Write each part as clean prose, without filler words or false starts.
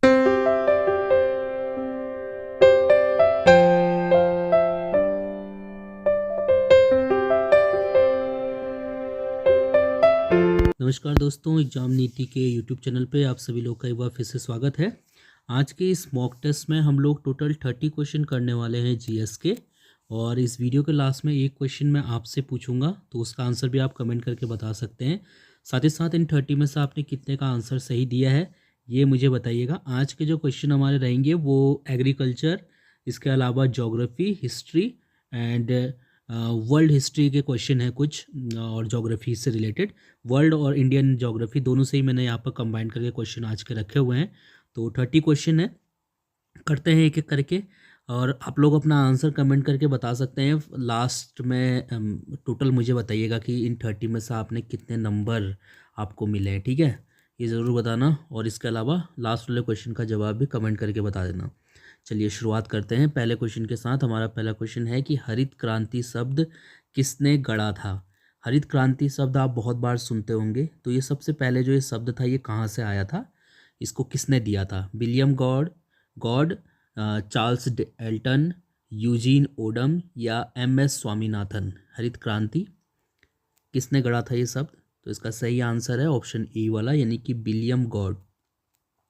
नमस्कार दोस्तों, एग्जाम नीति के यूट्यूब चैनल पे आप सभी लोग का एक बार फिर से स्वागत है। आज के इस मॉक टेस्ट में हम लोग टोटल 30 क्वेश्चन करने वाले हैं जीएस के। और इस वीडियो के लास्ट में एक क्वेश्चन मैं आपसे पूछूंगा, तो उसका आंसर भी आप कमेंट करके बता सकते हैं। साथ ही साथ इन 30 में से आपने कितने का आंसर सही दिया है ये मुझे बताइएगा। आज के जो क्वेश्चन हमारे रहेंगे वो एग्रीकल्चर, इसके अलावा geography, history and world history के क्वेश्चन हैं कुछ, और ज्योग्राफी से रिलेटेड। वर्ल्ड और इंडियन ज्योग्राफी दोनों से ही मैंने यहाँ पर कंबाइन करके क्वेश्चन आज के रखे हुए हैं। तो 30 क्वेश्चन है, करते हैं एक एक करके। और आप लोग अपना आंसर कमेंट करके बता सकते हैं। लास्ट में टोटल मुझे बताइएगा कि इन 30 में से आपने कितने नंबर आपको मिले हैं, ठीक है, ये ज़रूर बताना। और इसके अलावा लास्ट वाले क्वेश्चन का जवाब भी कमेंट करके बता देना। चलिए शुरुआत करते हैं पहले क्वेश्चन के साथ। हमारा पहला क्वेश्चन है कि हरित क्रांति शब्द किसने गढ़ा था। हरित क्रांति शब्द आप बहुत बार सुनते होंगे, तो ये सबसे पहले जो ये शब्द था ये कहाँ से आया था, इसको किसने दिया था। William Gaud, Charles Elton, Eugene Odum या एम.एस. स्वामीनाथन। हरित क्रांति किसने गढ़ा था ये शब्द, तो इसका सही आंसर है ऑप्शन ए वाला, यानी कि विलियम गॉड।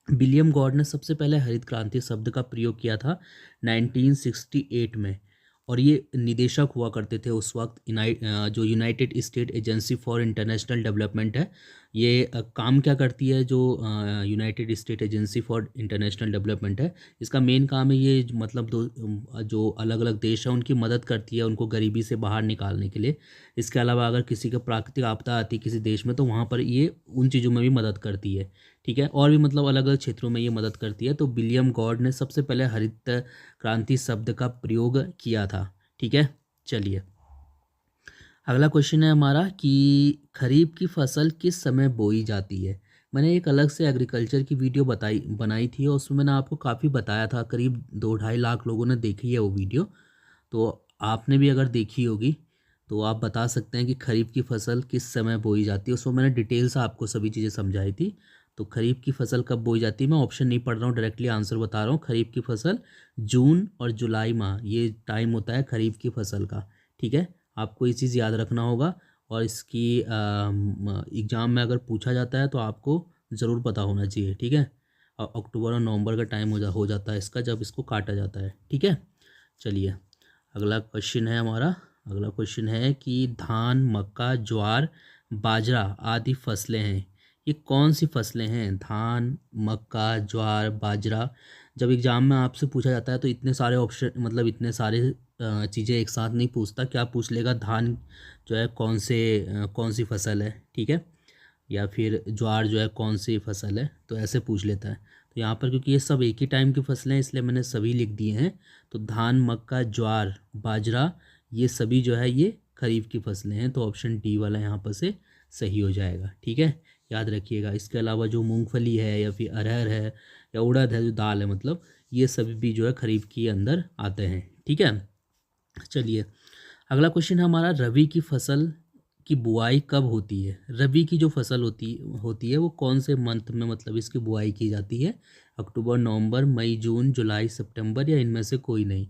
विलियम गॉड ने सबसे पहले हरित क्रांति शब्द का प्रयोग किया था 1968 में। और ये निदेशक हुआ करते थे उस वक्त जो United state agency for international development है। ये काम क्या करती है, जो United state agency for international development है, इसका मेन काम है ये मतलब जो अलग अलग देश हैं उनकी मदद करती है, उनको गरीबी से बाहर निकालने के लिए। इसके अलावा अगर किसी का प्राकृतिक आपदा आती है किसी देश में, तो वहाँ पर ये उन चीज़ों में भी मदद करती है, ठीक है। और भी मतलब अलग अलग क्षेत्रों में ये मदद करती है। तो विलियम गॉड ने सबसे पहले हरित क्रांति शब्द का प्रयोग किया था, ठीक है। चलिए अगला क्वेश्चन है हमारा कि खरीफ की फसल किस समय बोई जाती है। मैंने एक अलग से एग्रीकल्चर की वीडियो बनाई थी, और उसमें मैंने आपको काफ़ी बताया था। करीब 2-2.5 लाख लोगों ने देखी है वो वीडियो, तो आपने भी अगर देखी होगी तो आप बता सकते हैं कि खरीफ की फसल किस समय बोई जाती है। उसमें मैंने डिटेल से आपको सभी चीज़ें समझाई थी। तो खरीफ की फसल कब बोई जाती है, मैं ऑप्शन नहीं पढ़ रहा हूँ, डायरेक्टली आंसर बता रहा हूँ। खरीफ की फसल जून और जुलाई माह, ये टाइम होता है खरीफ की फसल का, ठीक है। आपको ये चीज़ याद रखना होगा। और इसकी एग्ज़ाम में अगर पूछा जाता है तो आपको ज़रूर पता होना चाहिए, ठीक है। अक्टूबर और नवंबर का टाइम हो जाता है इसका, जब इसको काटा जाता है, ठीक है। चलिए अगला क्वेश्चन है हमारा। अगला क्वेश्चन है कि धान, मक्का, ज्वार, बाजरा आदि फसलें हैं, ये कौन सी फसलें हैं। धान, मक्का, ज्वार, बाजरा। जब एग्ज़ाम में आपसे पूछा जाता है तो इतने सारे ऑप्शन, मतलब इतने सारे चीज़ें एक साथ नहीं पूछता। क्या पूछ लेगा, धान जो है कौन सी फसल है, ठीक है, या फिर ज्वार जो है कौन सी फसल है, तो ऐसे पूछ लेता है। तो यहाँ पर क्योंकि ये सब एक ही टाइम की फसलें हैं, इसलिए मैंने सभी लिख दिए हैं। तो धान, मक्का, ज्वार, बाजरा, ये सभी जो है ये खरीफ की फसलें हैं। तो ऑप्शन डी वाला यहाँ पर से सही हो जाएगा, ठीक है, याद रखिएगा। इसके अलावा जो मूंगफली है या फिर अरहर है या उड़द है, जो दाल है, मतलब ये सभी भी जो है खरीफ के अंदर आते हैं, ठीक है। चलिए अगला क्वेश्चन है हमारा, रबी की फसल की बुआई कब होती है। रबी की जो फसल होती है वो कौन से मंथ में, मतलब इसकी बुआई की जाती है। अक्टूबर, नवंबर, मई, जून, जुलाई, सितंबर या इनमें से कोई नहीं।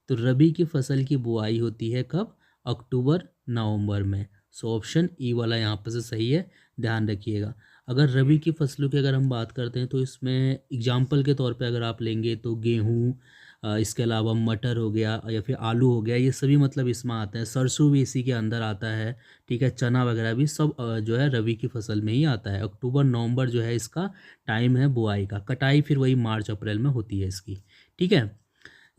तो रबी की फसल की बुआई होती है कब, अक्टूबर नवंबर में। सो ऑप्शन ई वाला यहाँ पर से सही है, ध्यान रखिएगा। अगर रबी की फसलों की अगर हम बात करते हैं तो इसमें एग्जाम्पल के तौर पे अगर आप लेंगे तो गेहूँ, इसके अलावा मटर हो गया या फिर आलू हो गया, ये सभी मतलब इसमें आते हैं। सरसों भी इसी के अंदर आता है, ठीक है। चना वगैरह भी सब जो है रबी की फसल में ही आता है। अक्टूबर नवंबर जो है इसका टाइम है बुआई का। कटाई फिर वही मार्च अप्रैल में होती है इसकी, ठीक है।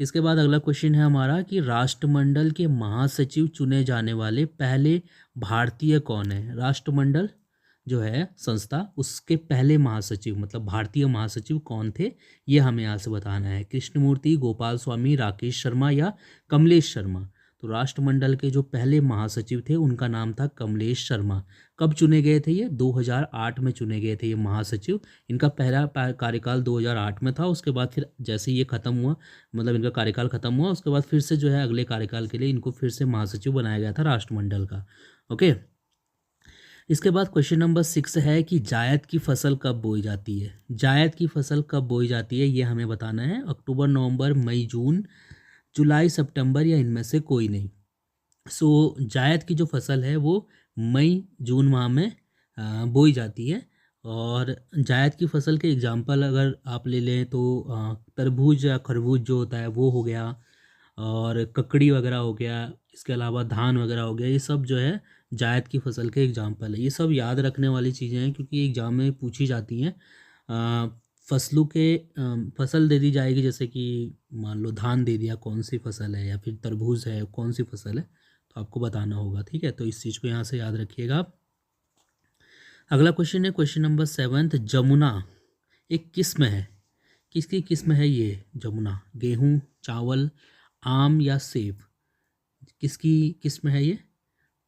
इसके बाद अगला क्वेश्चन है हमारा कि राष्ट्रमंडल के महासचिव चुने जाने वाले पहले भारतीय कौन है। राष्ट्रमंडल जो है संस्था, उसके पहले महासचिव, मतलब भारतीय महासचिव कौन थे, ये हमें यहाँ से बताना है। कृष्णमूर्ति, गोपाल स्वामी, राकेश शर्मा या कमलेश शर्मा। तो राष्ट्रमंडल के जो पहले महासचिव थे उनका नाम था कमलेश शर्मा। कब चुने गए थे ये, 2008 में चुने गए थे ये महासचिव। इनका पहला कार्यकाल 2008 में था। उसके बाद फिर जैसे ही ये खत्म हुआ, मतलब इनका कार्यकाल खत्म हुआ, उसके बाद फिर से जो है अगले कार्यकाल के लिए इनको फिर से महासचिव बनाया गया था राष्ट्रमंडल का, ओके। इसके बाद क्वेश्चन नंबर 6 है कि जायद की फसल कब बोई जाती है। जायद की फसल कब बोई जाती है ये हमें बताना है। अक्टूबर, नवंबर, मई, जून, जुलाई, सितंबर या इनमें से कोई नहीं। जायद की जो फसल है वो मई जून माह में बोई जाती है। और जायद की फसल के एग्जाम्पल अगर आप ले लें तो तरबूज या खरबूज जो होता है वो हो गया, और ककड़ी वगैरह हो गया, इसके अलावा धान वगैरह हो गया। ये सब जो है जायद की फसल के एग्जाम्पल है। ये सब याद रखने वाली चीज़ें हैं क्योंकि एग्जाम में पूछी जाती हैं। फसलों के फसल दे दी जाएगी, जैसे कि मान लो धान दे दिया, कौन सी फसल है, या फिर तरबूज है कौन सी फसल है, तो आपको बताना होगा। ठीक है, तो इस चीज़ को यहाँ से याद रखिएगा आप। अगला क्वेश्चन है क्वेश्चन नंबर 7। जमुना एक किस्म है, किसकी किस्म है ये जमुना? गेहूँ, चावल, आम या सेब? किसकी किस्म है ये?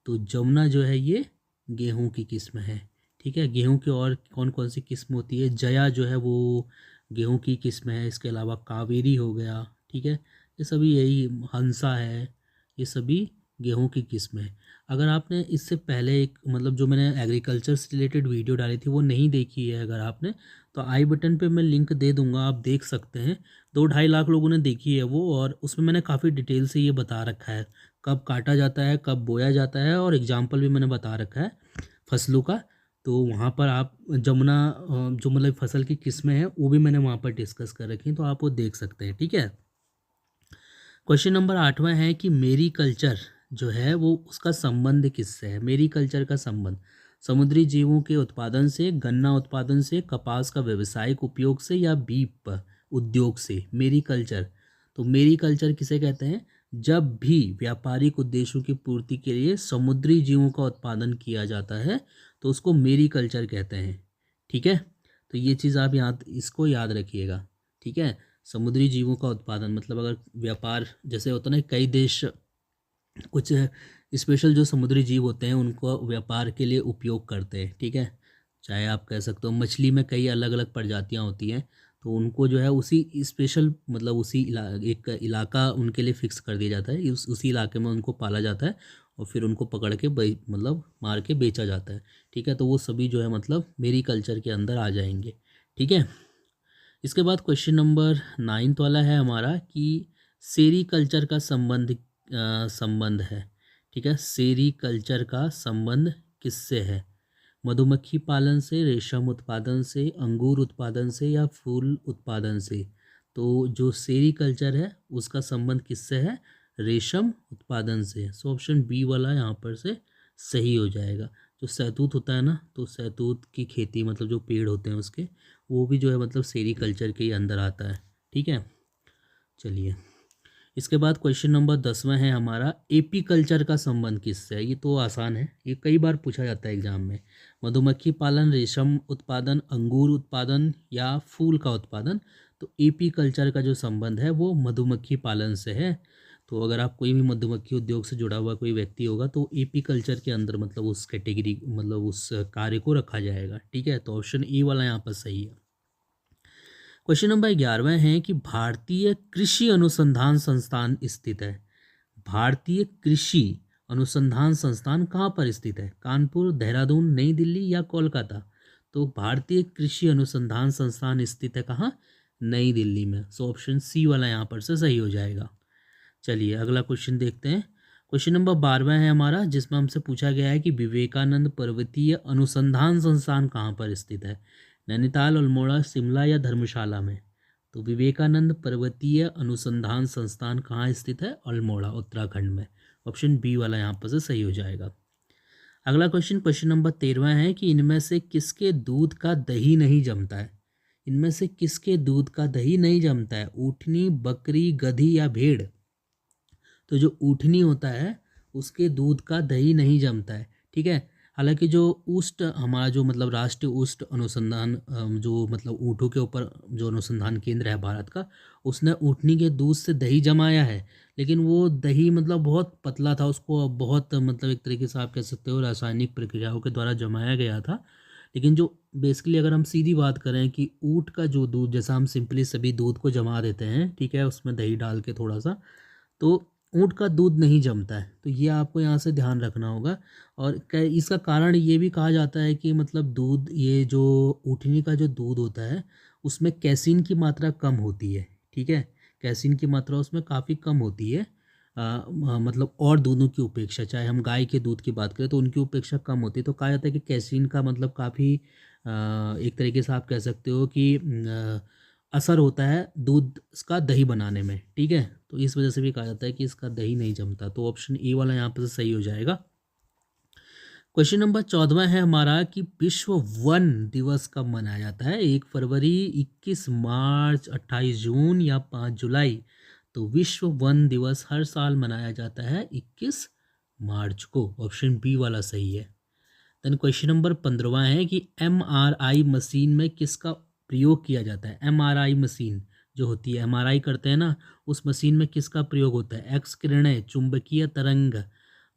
तो जमुना जो है ये गेहूं की किस्म है। ठीक है, गेहूं की और कौन कौन सी किस्म होती है? जया जो है वो गेहूं की किस्म है। इसके अलावा कावेरी हो गया। ठीक है, ये सभी यही, हंसा है, ये सभी गेहूं की किस्म है। अगर आपने इससे पहले एक मतलब जो मैंने एग्रीकल्चर से रिलेटेड वीडियो डाली थी वो नहीं देखी है अगर आपने, तो आई बटन पे मैं लिंक दे दूंगा, आप देख सकते हैं। 2-2.5 लाख लोगों ने देखी है वो, और उसमें मैंने काफ़ी डिटेल से ये बता रखा है कब काटा जाता है, कब बोया जाता है, और एग्जाम्पल भी मैंने बता रखा है फसलों का। तो वहाँ पर आप जमुना जो मतलब फसल की किस्में हैं वो भी मैंने वहाँ पर डिस्कस कर रखी हैं, तो आप वो देख सकते हैं। ठीक है, क्वेश्चन नंबर 8वां है कि मेरी कल्चर जो है वो उसका संबंध किससे है? मेरी कल्चर का संबंध समुद्री जीवों के उत्पादन से, गन्ना उत्पादन से, कपास का व्यावसायिक उपयोग से, या बीप उद्योग से? मेरी कल्चर, तो मेरी कल्चर किसे कहते हैं? जब भी व्यापारिक उद्देश्यों की पूर्ति के लिए समुद्री जीवों का उत्पादन किया जाता है तो उसको मेरी कल्चर कहते हैं। ठीक है, तो ये चीज़ आप इसको याद रखिएगा। ठीक है, समुद्री जीवों का उत्पादन मतलब अगर व्यापार जैसे होता है ना, कई देश कुछ स्पेशल जो समुद्री जीव होते हैं उनको व्यापार के लिए उपयोग करते हैं। ठीक है, चाहे आप कह सकते हो मछली में कई अलग अलग प्रजातियां होती हैं, तो उनको जो है उसी स्पेशल मतलब एक इलाका उनके लिए फिक्स कर दिया जाता है, उसी इलाके में उनको पाला जाता है और फिर उनको पकड़ के मतलब मार के बेचा जाता है। ठीक है, तो वो सभी जो है मतलब मेरी कल्चर के अंदर आ जाएंगे। ठीक है, इसके बाद क्वेश्चन नंबर 9 वाला है हमारा कि सेरी कल्चर का संबंध है। ठीक है, सेरी कल्चर का संबंध किससे है? मधुमक्खी पालन से, रेशम उत्पादन से, अंगूर उत्पादन से, या फूल उत्पादन से? तो जो सेरी कल्चर है उसका संबंध किससे है? रेशम उत्पादन से। सो ऑप्शन बी वाला यहाँ पर से सही हो जाएगा। जो शहतूत होता है ना, तो शहतूत की खेती मतलब जो पेड़ होते हैं उसके, वो भी जो है मतलब सेरी कल्चर के ही अंदर आता है। ठीक है, चलिए इसके बाद क्वेश्चन नंबर 10वां है हमारा, एपी कल्चर का संबंध किससे है? ये तो आसान है, ये कई बार पूछा जाता है एग्जाम में। मधुमक्खी पालन, रेशम उत्पादन, अंगूर उत्पादन, या फूल का उत्पादन? तो एपी कल्चर का जो संबंध है वो मधुमक्खी पालन से है। तो अगर आप कोई भी मधुमक्खी उद्योग से जुड़ा हुआ कोई व्यक्ति होगा तो एपी कल्चर के अंदर मतलब उस कैटेगरी मतलब उस कार्य को रखा जाएगा। ठीक है, तो ऑप्शन ए वाला यहाँ पर सही है। क्वेश्चन नंबर 11वां है कि भारतीय कृषि अनुसंधान संस्थान स्थित है। भारतीय कृषि अनुसंधान संस्थान कहाँ पर स्थित है? कानपुर, देहरादून, नई दिल्ली या कोलकाता? तो भारतीय कृषि अनुसंधान संस्थान स्थित है कहाँ? नई दिल्ली में। सो ऑप्शन सी वाला यहाँ पर से सही हो जाएगा। चलिए अगला क्वेश्चन देखते हैं। क्वेश्चन नंबर 12वां है हमारा, जिसमें हमसे पूछा गया है कि विवेकानंद पर्वतीय अनुसंधान संस्थान कहाँ पर स्थित है? नैनीताल, अल्मोड़ा, शिमला या धर्मशाला में? तो विवेकानंद पर्वतीय अनुसंधान संस्थान कहाँ स्थित है? अल्मोड़ा, उत्तराखंड में। ऑप्शन बी वाला यहाँ पर से सही हो जाएगा। अगला क्वेश्चन नंबर 13वां है कि इनमें से किसके दूध का दही नहीं जमता है? इनमें से किसके दूध का दही नहीं जमता है? ऊँटनी, बकरी, गधी या भेड़? तो जो ऊँटनी होता है उसके दूध का दही नहीं जमता है। ठीक है, हालांकि जो ऊष्ट हमारा जो मतलब राष्ट्रीय ऊष्ट अनुसंधान जो मतलब ऊँटों के ऊपर जो अनुसंधान केंद्र है भारत का, उसने ऊँटनी के दूध से दही जमाया है, लेकिन वो दही मतलब बहुत पतला था, उसको बहुत मतलब एक तरीके से आप कह सकते हो रासायनिक प्रक्रियाओं के द्वारा जमाया गया था। लेकिन जो बेसिकली अगर हम सीधी बात करें कि ऊँट का जो दूध, जैसा हम सिंपली सभी दूध को जमा देते हैं, ठीक है, उसमें दही डाल के थोड़ा सा, तो ऊँट का दूध नहीं जमता है, तो ये आपको यहाँ से ध्यान रखना होगा। और इसका कारण ये भी कहा जाता है कि मतलब दूध, ये जो ऊँटनी का जो दूध होता है उसमें कैसीन की मात्रा कम होती है, ठीक है। कैसीन की मात्रा उसमें काफ़ी कम होती है, मतलब और दूधों की उपेक्षा, चाहे हम गाय के दूध की बात करें तो उनकी उपेक्षा कम होती है। तो कहा जाता है कि कैसीन का मतलब काफ़ी एक तरीके से आप कह सकते हो कि असर होता है दूध का दही बनाने में, ठीक है। तो इस वजह से भी कहा जाता है कि इसका दही नहीं जमता। तो ऑप्शन ए वाला यहाँ पर सही हो जाएगा। क्वेश्चन नंबर 14 है हमारा कि विश्व वन दिवस कब मनाया जाता है? 1 फरवरी, 21 मार्च, 28 जून या 5 जुलाई? तो विश्व वन दिवस हर साल मनाया जाता है 21 मार्च को। ऑप्शन बी वाला सही है। देन क्वेश्चन नंबर 15 है कि MRI मशीन में किसका प्रयोग किया जाता है? MRI मशीन जो होती है, MRI करते हैं ना, उस मशीन में किसका प्रयोग होता है? एक्स किरणें, चुंबकीय तरंग,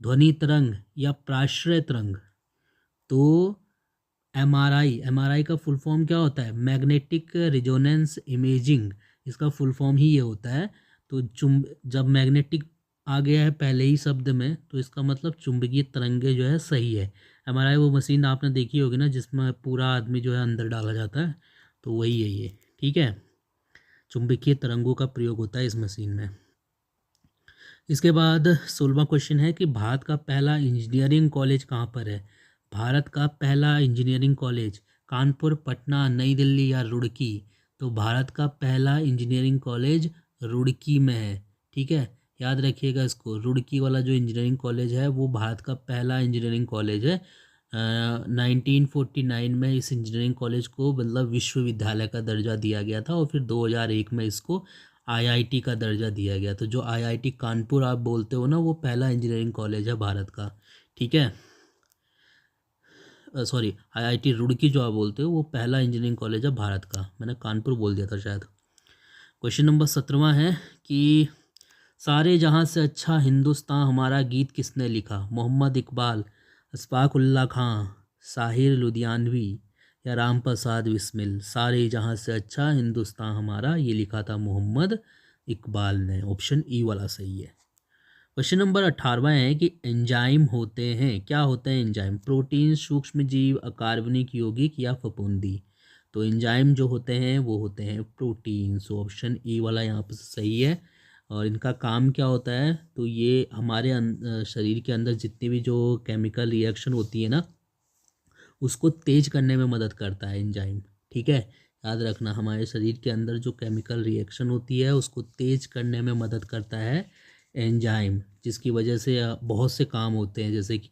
ध्वनि तरंग या प्राश्रय तरंग? तो एमआरआई का फुल फॉर्म क्या होता है? मैग्नेटिक रिजोनेंस इमेजिंग, इसका फुल फॉर्म ही ये होता है। तो जब मैग्नेटिक आ गया है पहले ही शब्द में, तो इसका मतलब चुंबकीय तरंगे जो है सही है। एमआरआई वो मशीन आपने देखी होगी ना, जिसमें पूरा आदमी जो है अंदर डाला जाता है, तो वही है ये, ठीक है। चुंबकीय तरंगों का प्रयोग होता है इस मशीन में। इसके बाद 16वां क्वेश्चन है कि भारत का पहला इंजीनियरिंग कॉलेज कहाँ पर है? भारत का पहला इंजीनियरिंग कॉलेज कानपुर, पटना, नई दिल्ली या रुड़की? तो भारत का पहला इंजीनियरिंग कॉलेज रुड़की में है, ठीक है। याद रखिएगा इसको, रुड़की वाला जो इंजीनियरिंग कॉलेज है वो भारत का पहला इंजीनियरिंग कॉलेज है। 1949 में इस इंजीनियरिंग कॉलेज को मतलब विश्वविद्यालय का दर्जा दिया गया था, और फिर 2001 में इसको आईआईटी का दर्जा दिया गया। तो जो आईआईटी कानपुर आप बोलते हो ना, वो पहला इंजीनियरिंग कॉलेज है भारत का, ठीक है। सॉरी, आईआईटी रुड़की जो आप बोलते हो वो पहला इंजीनियरिंग कॉलेज है भारत का। मैंने कानपुर बोल दिया था शायद। क्वेश्चन नंबर 17 है कि सारे जहाँ से अच्छा हिंदुस्तान हमारा गीत किसने लिखा? मोहम्मद इकबाल, अशफाक उल्लाह खां, साहिर लुधियानवी या राम प्रसाद बिस्मिल? सारे जहाँ से अच्छा हिंदुस्तान हमारा, ये लिखा था मोहम्मद इकबाल ने। ऑप्शन ई वाला सही है। क्वेश्चन नंबर 18 है कि एंजाइम होते हैं, क्या होते हैं एंजाइम? प्रोटीन, सूक्ष्म जीव, अकार्बनिक यौगिक या फफूंदी? तो एंजाइम जो होते हैं वो होते हैं प्रोटीन। सो ऑप्शन ई वाला यहाँ पर सही है। और इनका काम क्या होता है? तो ये हमारे शरीर के अंदर जितनी भी जो केमिकल रिएक्शन होती है ना, उसको तेज करने में मदद करता है एंजाइम, ठीक है। याद रखना, हमारे शरीर के अंदर जो केमिकल रिएक्शन होती है उसको तेज करने में मदद करता है एंजाइम, जिसकी वजह से बहुत से काम होते हैं, जैसे कि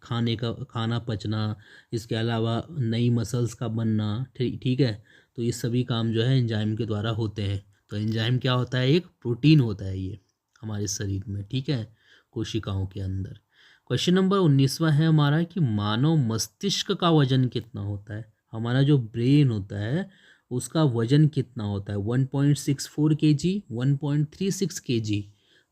खाना पचना, इसके अलावा नई मसल्स का बनना, ठीक है। तो ये सभी काम जो है एंजाइम के द्वारा होते हैं। तो एंजाइम क्या होता है? एक प्रोटीन होता है ये हमारे शरीर में, ठीक है, कोशिकाओं के अंदर। क्वेश्चन नंबर 19वां है हमारा कि मानव मस्तिष्क का वजन कितना होता है? हमारा जो ब्रेन होता है उसका वजन कितना होता है? 1.64 kg, 1.36 kg,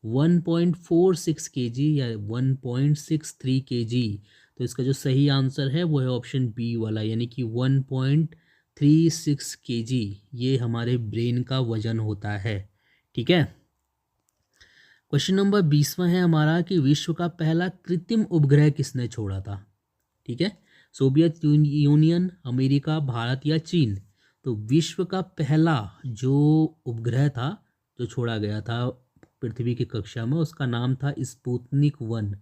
1.46 kg या 1.63 kg? तो इसका जो सही आंसर है वो है ऑप्शन बी वाला, यानी कि 1.36 kg ये हमारे ब्रेन का वजन होता है, ठीक है। क्वेश्चन नंबर 20वां है हमारा कि विश्व का पहला कृत्रिम उपग्रह किसने छोड़ा था? ठीक है, सोवियत यूनियन, अमेरिका, भारत या चीन? तो विश्व का पहला जो उपग्रह था जो छोड़ा गया था पृथ्वी की कक्षा में, उसका नाम था स्पुतनिक 1।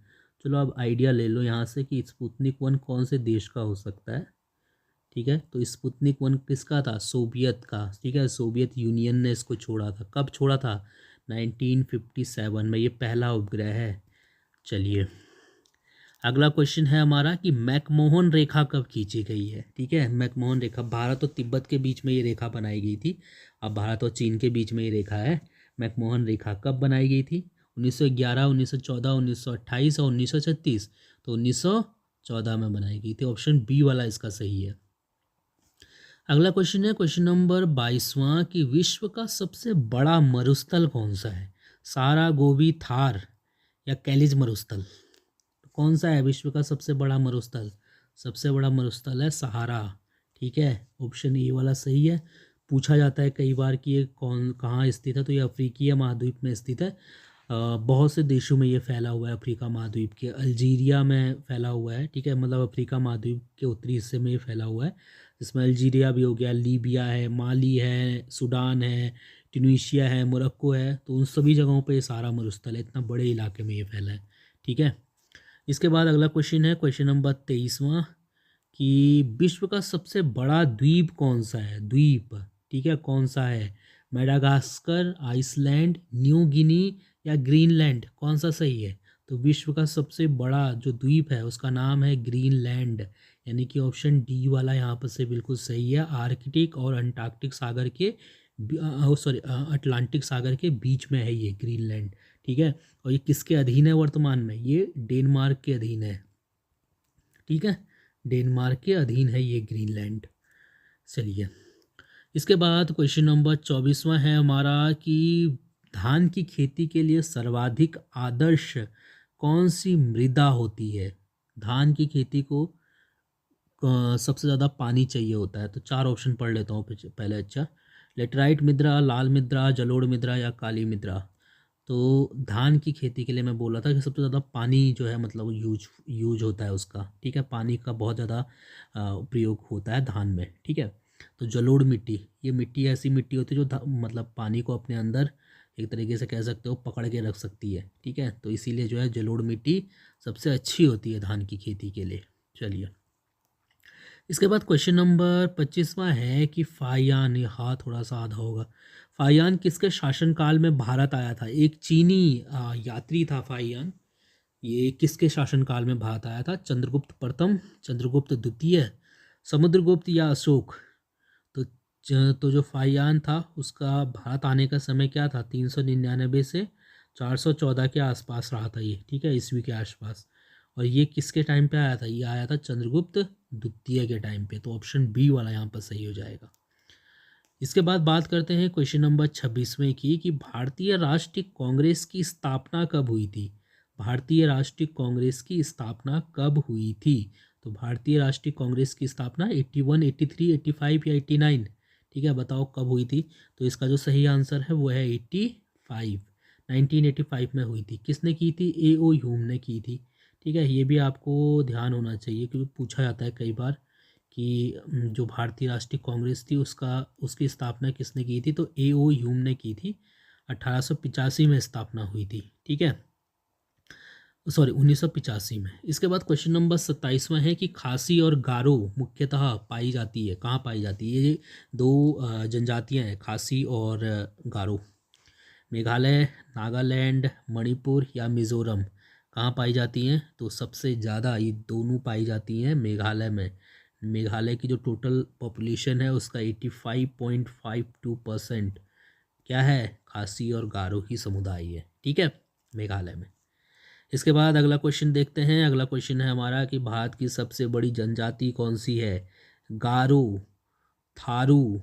चलो अब आइडिया ले लो यहाँ से कि स्पुतनिक 1 कौन से देश का हो सकता है, ठीक है। तो स्पुतनिक 1 किसका था? सोवियत का, ठीक है। सोवियत यूनियन ने इसको छोड़ा था। कब छोड़ा था? 1957 में। ये पहला उपग्रह है। चलिए अगला क्वेश्चन है हमारा कि मैकमोहन रेखा कब खींची गई है? ठीक है, मैकमोहन रेखा भारत और तिब्बत के बीच में ये रेखा बनाई गई थी। अब भारत और चीन के बीच में ये रेखा है। मैकमोहन रेखा कब बनाई गई थी? 1911, 1914, 1928 और 1936? तो 1914 में बनाई गई थी। ऑप्शन बी वाला इसका सही है। अगला क्वेश्चन है क्वेश्चन नंबर 22वां कि विश्व का सबसे बड़ा मरुस्थल कौन सा है? सारा, गोबी, थार या कैलिज मरुस्थल? कौन सा है विश्व का सबसे बड़ा मरुस्थल? सबसे बड़ा मरुस्थल है सहारा, ठीक है। ऑप्शन ए वाला सही है। पूछा जाता है कई बार कि ये कहाँ स्थित है, तो ये अफ्रीकीय महाद्वीप में स्थित है। बहुत से देशों में ये फैला हुआ है, अफ्रीका महाद्वीप के अल्जीरिया में फैला हुआ है, ठीक है, मतलब अफ्रीका महाद्वीप के उत्तरी हिस्से में ये फैला हुआ है, जिसमें अल्जीरिया भी हो गया, लीबिया है, माली है, सूडान है, ट्यूनीशिया है, मोरक्को है, तो उन सभी जगहों पे ये सारा मरुस्थल है, इतना बड़े इलाके में ये फैला है, ठीक है। इसके बाद अगला क्वेश्चन है क्वेश्चन नंबर 23वां कि विश्व का सबसे बड़ा द्वीप कौन सा है, द्वीप, ठीक है, कौन सा है, मेडागास्कर, आइसलैंड, न्यू गिनी या ग्रीनलैंड, कौन सा सही है। तो विश्व का सबसे बड़ा जो द्वीप है उसका नाम है ग्रीनलैंड, यानी कि ऑप्शन डी वाला यहाँ पर से बिल्कुल सही है। आर्कटिक और अंटार्कटिक सागर के सॉरी अटलांटिक सागर के बीच में है ये ग्रीनलैंड, ठीक है। और ये किसके अधीन है वर्तमान में, ये डेनमार्क के अधीन है, ठीक है, डेनमार्क के अधीन है ये ग्रीनलैंड। चलिए, इसके बाद क्वेश्चन नंबर 24वां है हमारा कि धान की खेती के लिए सर्वाधिक आदर्श कौन सी मृदा होती है। धान की खेती को सबसे ज़्यादा पानी चाहिए होता है, तो चार ऑप्शन पढ़ लेता हूँ पहले। अच्छा, लेटराइट मृदा, लाल मृदा, जलोढ़ मृदा या काली मृदा। तो धान की खेती के लिए मैं बोला था कि सबसे ज़्यादा पानी जो है मतलब यूज होता है उसका, ठीक है, पानी का बहुत ज़्यादा प्रयोग होता है धान में, ठीक है। तो जलोढ़ मिट्टी, ये मिट्टी ऐसी मिट्टी होती है जो मतलब पानी को अपने अंदर एक तरीके से कह सकते हो पकड़ के रख सकती है, ठीक है, तो इसीलिए जो है जलोढ़ मिट्टी सबसे अच्छी होती है धान की खेती के लिए। चलिए, इसके बाद क्वेश्चन नंबर 25वां है कि फाहियान, हाँ थोड़ा सा आधा होगा, फाहियान किसके शासनकाल में भारत आया था। एक चीनी यात्री था फाहियान, ये किसके शासनकाल में भारत आया था, चंद्रगुप्त प्रथम, चंद्रगुप्त द्वितीय, समुद्रगुप्त या अशोक। तो तो जो फाहियान था उसका भारत आने का समय क्या था, 399 से 414 के आसपास रहा था ये, ठीक है, ईस्वी के आसपास। और ये किसके टाइम पे आया था, ये आया था चंद्रगुप्त द्वितीय के टाइम पे, तो ऑप्शन बी वाला यहाँ पर सही हो जाएगा। इसके बाद बात करते हैं क्वेश्चन नंबर 26वें की कि भारतीय राष्ट्रीय कांग्रेस की स्थापना कब हुई थी। भारतीय राष्ट्रीय कांग्रेस की स्थापना कब हुई थी। तो भारतीय राष्ट्रीय कांग्रेस की स्थापना 81, 83, 85 या 89, ठीक है, बताओ कब हुई थी। तो इसका जो सही आंसर है वो है 85, 1985 में हुई थी। किसने की थी, A.O. ह्यूम ने की थी, ठीक है। ये भी आपको ध्यान होना चाहिए क्योंकि पूछा जाता है कई बार कि जो भारतीय राष्ट्रीय कांग्रेस थी उसकी स्थापना किसने की थी। तो A.O. ह्यूम ने की थी, 1885 में स्थापना हुई थी, ठीक है, सॉरी 1985 में। इसके बाद क्वेश्चन नंबर 27वां है कि खासी और गारो मुख्यतः पाई जाती है, कहाँ पाई जाती है। ये दो जनजातियाँ हैं, खासी और गारो। मेघालय, नागालैंड, मणिपुर या मिज़ोरम, कहाँ पाई जाती हैं। तो सबसे ज़्यादा ये दोनों पाई जाती हैं मेघालय में। मेघालय की जो टोटल पॉपुलेशन है उसका 85.52% क्या है, खासी और गारो ही समुदाय है, ठीक है, मेघालय में। इसके बाद अगला क्वेश्चन देखते हैं। अगला क्वेश्चन है हमारा कि भारत की सबसे बड़ी जनजाति कौन सी है। गारो, थारू,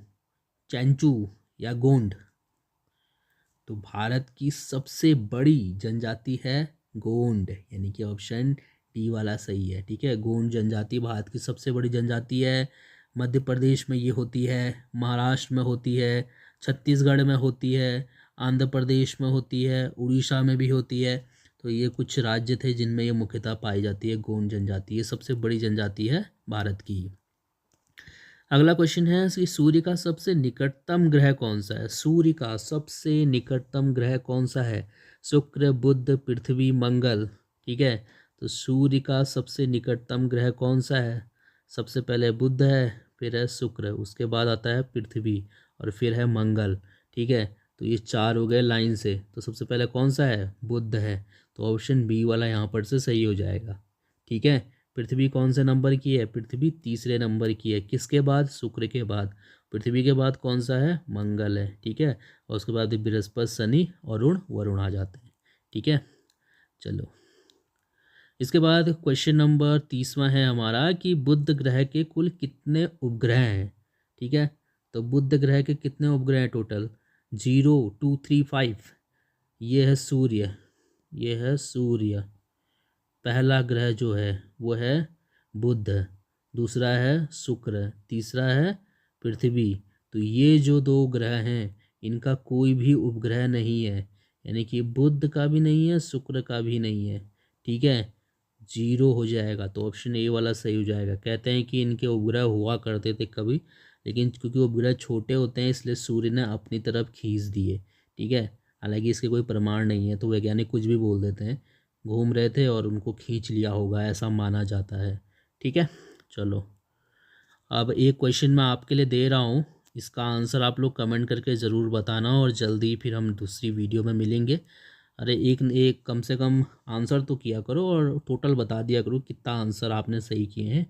चैंचू या गोंड। तो भारत की सबसे बड़ी जनजाति है गोंड, यानी कि ऑप्शन डी वाला सही है, ठीक है। गोंड जनजाति भारत की सबसे बड़ी जनजाति है। मध्य प्रदेश में ये होती है, महाराष्ट्र में होती है, छत्तीसगढ़ में होती है, आंध्र प्रदेश में होती है, उड़ीसा में भी होती है। तो ये कुछ राज्य थे जिनमें ये मुख्यतः पाई जाती है गोंड जनजाति, ये सबसे बड़ी जनजाति है भारत की। अगला क्वेश्चन है कि सूर्य का सबसे निकटतम ग्रह कौन सा है। सूर्य का सबसे निकटतम ग्रह कौन सा है। शुक्र, बुध, पृथ्वी, मंगल, ठीक है। तो सूर्य का सबसे निकटतम ग्रह कौन सा है। सबसे पहले बुध है, फिर है शुक्र, उसके बाद आता है पृथ्वी और फिर है मंगल, ठीक है। तो ये चार हो गए लाइन से, तो सबसे पहले कौन सा है, बुध है, तो ऑप्शन बी वाला यहाँ पर से सही हो जाएगा, ठीक है। पृथ्वी कौन से नंबर की है, पृथ्वी तीसरे नंबर की है, किसके बाद, शुक्र के बाद। पृथ्वी के बाद कौन सा है, मंगल है, ठीक है। और उसके बाद बृहस्पति, शनि, अरुण, वरुण आ जाते हैं, ठीक है। चलो, इसके बाद क्वेश्चन नंबर 30वां है हमारा कि बुध ग्रह के कुल कितने उपग्रह हैं, ठीक है। तो बुध ग्रह के कितने उपग्रह हैं टोटल, 0, 2, 3, 5। ये है सूर्य, ये है सूर्य, पहला ग्रह जो है वो है बुध, दूसरा है शुक्र, तीसरा है पृथ्वी। तो ये जो दो ग्रह हैं इनका कोई भी उपग्रह नहीं है, यानी कि बुध का भी नहीं है, शुक्र का भी नहीं है, ठीक है, जीरो हो जाएगा। तो ऑप्शन ए वाला सही हो जाएगा। कहते हैं कि इनके उपग्रह हुआ करते थे कभी, लेकिन क्योंकि उपग्रह छोटे होते हैं इसलिए सूर्य ने अपनी तरफ खींच दिए, ठीक है। हालांकि इसके कोई प्रमाण नहीं है, तो वैज्ञानिक कुछ भी बोल देते हैं, घूम रहे थे और उनको खींच लिया होगा, ऐसा माना जाता है, ठीक है। चलो, अब एक क्वेश्चन मैं आपके लिए दे रहा हूँ, इसका आंसर आप लोग कमेंट करके ज़रूर बताना, और जल्दी फिर हम दूसरी वीडियो में मिलेंगे। अरे एक एक कम से कम आंसर तो किया करो और टोटल बता दिया करो कितना आंसर आपने सही किए हैं।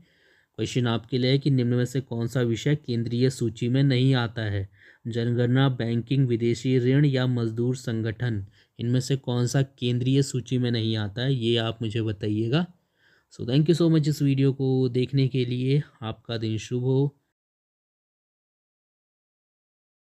क्वेश्चन आपके लिए है कि निम्न में से कौन सा विषय केंद्रीय सूची में नहीं आता है? जनगणना, बैंकिंग, विदेशी ऋण या मजदूर संगठन, इनमें से कौन सा केंद्रीय सूची में नहीं आता है, ये आप मुझे बताइएगा। So thank you so much इस वीडियो को देखने के लिए। आपका दिन शुभ हो।